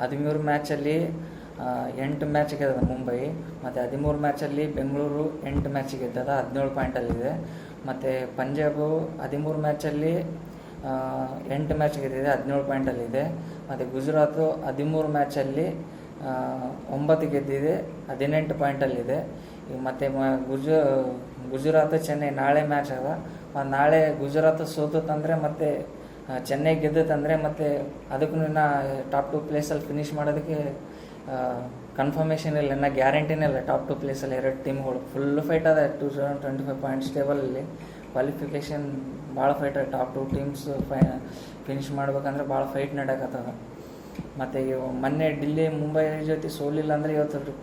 13 ಮ್ಯಾಚಲ್ಲಿ 8 match ಗೆದ್ದದ Mumbai. ಮತ್ತು 13 ಮ್ಯಾಚಲ್ಲಿ Bengaluru 8 match ಗೆದ್ದದ, 17 ಪಾಯಿಂಟಲ್ಲಿದೆ. ಮತ್ತು Punjab 13 ಮ್ಯಾಚಲ್ಲಿ 8 match ಗೆದ್ದಿದೆ, 17 ಪಾಯಿಂಟಲ್ಲಿದೆ. ಮತ್ತು ಗುಜರಾತು 13 ಮ್ಯಾಚಲ್ಲಿ 9 ಗೆದ್ದಿದೆ, 18 ಪಾಯಿಂಟಲ್ಲಿದೆ. ಮತ್ತು ಗುಜರಾತ್ ಚೆನ್ನೈ ನಾಳೆ ಮ್ಯಾಚ್ ಅದ. ನಾಳೆ ಗುಜರಾತ್ ಸೋತಂದರೆ ಮತ್ತು ಚೆನ್ನೈ ಗೆದ್ದತಂದರೆ ಮತ್ತು ಅದಕ್ಕೂ ಟಾಪ್ 2 ಪ್ಲೇಸಲ್ಲಿ ಫಿನಿಷ್ ಮಾಡೋದಕ್ಕೆ ಕನ್ಫರ್ಮೇಷನ್ ಇಲ್ಲ, ಇನ್ನೂ ಗ್ಯಾರಂಟಿನೇ ಇಲ್ಲ. ಟಾಪ್ 2 ಪ್ಲೇಸಲ್ಲಿ 2 ಟೀಮ್ಗಳು ಫುಲ್ ಫೈಟ್ ಅದ. 2025 ಪಾಯಿಂಟ್ಸ್ ಟೇಬಲಲ್ಲಿ ಕ್ವಾಲಿಫಿಕೇಷನ್ ಭಾಳ ಫೈಟ್ ಅದ. ಟಾಪ್ 2 ಟೀಮ್ಸ್ ಫಿನಿಷ್ ಮಾಡ್ಬೇಕಂದ್ರೆ ಭಾಳ ಫೈಟ್ ನಡೆಯಕತ್ತದ. ಮತ್ತು ಮೊನ್ನೆ ಡೆಲ್ಲಿ ಮುಂಬೈ ಜೊತೆ ಸೋಲಿಲ್ಲ ಅಂದರೆ ಇವತ್ತು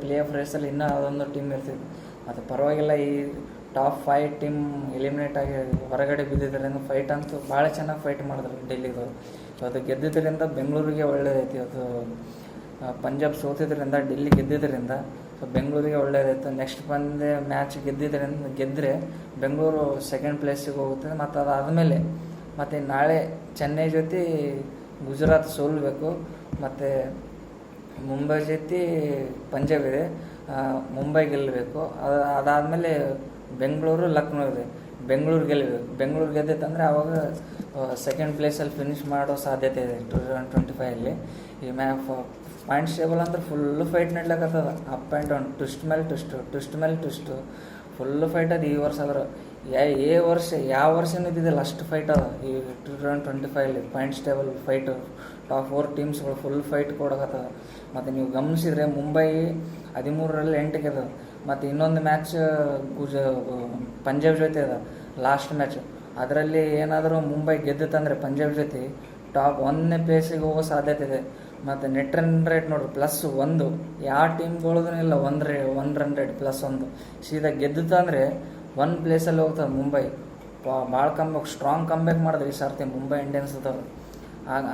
ಪ್ಲೇ ಆಫ್ ರೇಸಲ್ಲಿ ಇನ್ನೂ ಅದೊಂದು ಟೀಮ್ ಇರ್ತಿತ್ತು. ಮತ್ತು ಪರವಾಗಿಲ್ಲ, ಈ ಟಾಪ್ 5 ಟೀಮ್ ಎಲಿಮಿನೇಟ್ ಆಗಿ ಹೊರಗಡೆ ಬಿದ್ದಿದ್ದರಿಂದ ಫೈಟ್ ಅಂತೂ ಭಾಳ ಚೆನ್ನಾಗಿ ಫೈಟ್ ಮಾಡಿದ್ರು ಡೆಲ್ಲಿದು. ಇವತ್ತು ಗೆದ್ದಿದ್ದರಿಂದ ಬೆಂಗಳೂರಿಗೆ ಒಳ್ಳೆಯದೈತಿ. ಇವತ್ತು ಪಂಜಾಬ್ ಸೋತಿದ್ದರಿಂದ ಡೆಲ್ಲಿ ಗೆದ್ದಿದ್ದರಿಂದ ಬೆಂಗಳೂರಿಗೆ ಒಳ್ಳೆಯದಾಯಿತು. ನೆಕ್ಸ್ಟ್ ಮ್ಯಾಚ್ ಗೆದ್ದರೆ ಬೆಂಗಳೂರು ಸೆಕೆಂಡ್ ಪ್ಲೇಸಿಗೆ ಹೋಗುತ್ತೆ. ಮತ್ತು ಅದಾದಮೇಲೆ ಮತ್ತು ನಾಳೆ ಚೆನ್ನೈ ಜೊತೆ ಗುಜರಾತ್ ಸೋಲ್ಬೇಕು. ಮತ್ತು ಮುಂಬೈ ಜೊತೆ ಪಂಜಾಬ್ ಇದೆ, ಮುಂಬೈ ಗೆಲ್ಲಬೇಕು. ಅದಾದಮೇಲೆ ಬೆಂಗಳೂರು ಲಕ್ನೋ ಇದೆ, ಬೆಂಗಳೂರು ಗೆಲ್ಲಬೇಕು. ಬೆಂಗಳೂರು ಗೆದ್ದೈತಂದರೆ ಆವಾಗ ಸೆಕೆಂಡ್ ಪ್ಲೇಸಲ್ಲಿ ಫಿನಿಷ್ ಮಾಡೋ ಸಾಧ್ಯತೆ ಇದೆ 2025ಅಲ್ಲಿ. ಈ ಪಾಯಿಂಟ್ಸ್ ಟೇಬಲ್ ಅಂದ್ರೆ ಫುಲ್ಲು ಫೈಟ್ ನಡ್ಲಿಕ್ಕತ್ತದ. ಅಪ್ ಆ್ಯಂಡ್ ಡೌನ್, ಟ್ವಿಸ್ಟ್ ಮೇಲೆ ಟ್ವಿಸ್ಟು ಫುಲ್ಲು ಫೈಟ್ ಅದ ಈ ವರ್ಷ. ಆದ್ರೆ ಯಾವ ವರ್ಷನೂ ಇದ್ದಿದ್ದಿಲ್ಲ ಅಷ್ಟು ಫೈಟ್ ಅದ ಈ 2025ಅಲ್ಲಿ. ಪಾಯಿಂಟ್ಸ್ ಟೇಬಲ್ ಫೈಟು ಟಾಪ್ 4 ಟೀಮ್ಸ್ಗಳು ಫುಲ್ ಫೈಟ್ ಕೊಡಕತ್ತದ. ಮತ್ತು ನೀವು ಗಮನಿಸಿದರೆ ಮುಂಬೈ 13ರಲ್ಲಿ 8 ಗೆದ್ದದ. ಮತ್ತು ಇನ್ನೊಂದು ಮ್ಯಾಚ್ ಪಂಜಾಬ್ ಜೊತೆ ಅದ, ಲಾಸ್ಟ್ ಮ್ಯಾಚ್. ಅದರಲ್ಲಿ ಏನಾದರೂ ಮುಂಬೈ ಗೆದ್ದಿತ್ತಂದರೆ ಪಂಜಾಬ್ ಜೊತೆ ಟಾಪ್ 1ನೇ ಪ್ಲೇಸಿಗೆ ಹೋಗೋ ಸಾಧ್ಯತೆ ಇದೆ. ಮತ್ತು ನೆಟ್ ರನ್ ರೇಟ್ ನೋಡ್ರಿ +1. ಯಾವ ಟೀಮ್ಗಳೂ ಇಲ್ಲ 1 ರನ್ ರೇಟ್ +1. ಸೀದಾ ಗೆದ್ದಿತ್ತಂದರೆ 1 ಪ್ಲೇಸಲ್ಲಿ ಹೋಗ್ತದೆ ಮುಂಬೈ. ಭಾಳ ಸ್ಟ್ರಾಂಗ್ ಕಂಬ್ಯಾಕ್ ಮಾಡಿದ್ರೆ ಈ ಸರ್ತಿ ಮುಂಬೈ ಇಂಡಿಯನ್ಸ್ ಅದಾವೆ.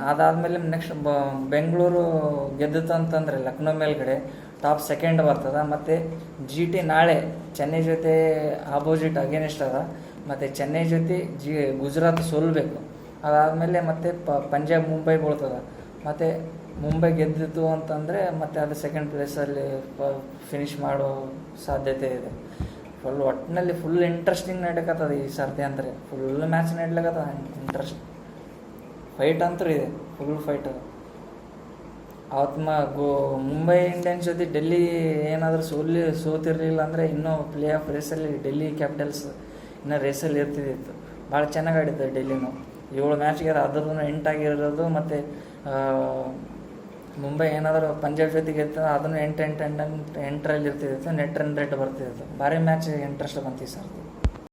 ಅದಾದಮೇಲೆ ನೆಕ್ಸ್ಟ್ ಬೆಂಗಳೂರು ಗೆದ್ದಿತ್ತು ಅಂತಂದರೆ ಲಕ್ನೋ ಮೇಲ್ಗಡೆ ಟಾಪ್ 2 ಬರ್ತದೆ. ಮತ್ತು GT ನಾಳೆ ಚೆನ್ನೈ ಜೊತೆ ಆಪೋಸಿಟ್ ಅಗೇನಿಸ್ಟ್ ಅದ. ಮತ್ತು ಚೆನ್ನೈ ಜೊತೆ ಗುಜರಾತ್ ಸೋಲ್ಬೇಕು. ಅದಾದಮೇಲೆ ಮತ್ತು ಪಂಜಾಬ್ ಮುಂಬೈ ಬೀಳ್ತದೆ. ಮತ್ತು ಮುಂಬೈ ಗೆದ್ದಿತ್ತು ಅಂತಂದರೆ ಮತ್ತು ಅದು ಸೆಕೆಂಡ್ ಪ್ಲೇಸಲ್ಲಿ ಫಿನಿಷ್ ಮಾಡೋ ಸಾಧ್ಯತೆ ಇದೆ. ಒಟ್ಟಿನಲ್ಲಿ ಫುಲ್ ಇಂಟ್ರೆಸ್ಟಿಂಗ್ ನಡೀಕತ್ತದ ಈ ಸರ್ತಿ. ಅಂದರೆ ಫುಲ್ ಮ್ಯಾಚ್ ನಡ್ಲಿಕ್ಕತ್ತದ, ಇಂಟ್ರೆಸ್ಟ್ ಫೈಟ್ ಅಂತೂ ಇದೆ, ಫುಲ್ ಫೈಟ್ ಅದ. ಅವತ್ತು ಮುಂಬೈ ಇಂಡಿಯನ್ಸ್ ಜೊತೆ ಡೆಲ್ಲಿ ಏನಾದರೂ ಸೋತಿರಲಿಲ್ಲ ಅಂದರೆ ಇನ್ನೂ ಪ್ಲೇ ಆಫ್ ರೇಸಲ್ಲಿ ಡೆಲ್ಲಿ ಕ್ಯಾಪಿಟಲ್ಸ್ ಇನ್ನೂ ರೇಸಲ್ಲಿ ಇರ್ತಿದ್ದಿತ್ತು. ಭಾಳ ಚೆನ್ನಾಗಿ ಆಡಿದ್ದು ಡೆಲ್ಲಿನೂ. 7 ಮ್ಯಾಚ್ಗೆ ಅದ್ರೂ 8 ಆಗಿರೋದು. ಮತ್ತು ಮುಂಬೈ ಏನಾದರೂ ಪಂಜಾಬ್ ಜೊತೆಗೆ ಇರ್ತದೆ, ಅದನ್ನು 8ರಲ್ಲಿ ಇರ್ತಿತ್ತು. ನೆಟ್ ರನ್ ರೇಟ್ ಬರ್ತಿತ್ತು. ಭಾರಿ ಮ್ಯಾಚ್ ಇಂಟ್ರೆಸ್ಟ್ ಬಂತು ಈ ಸರ್ತಿ.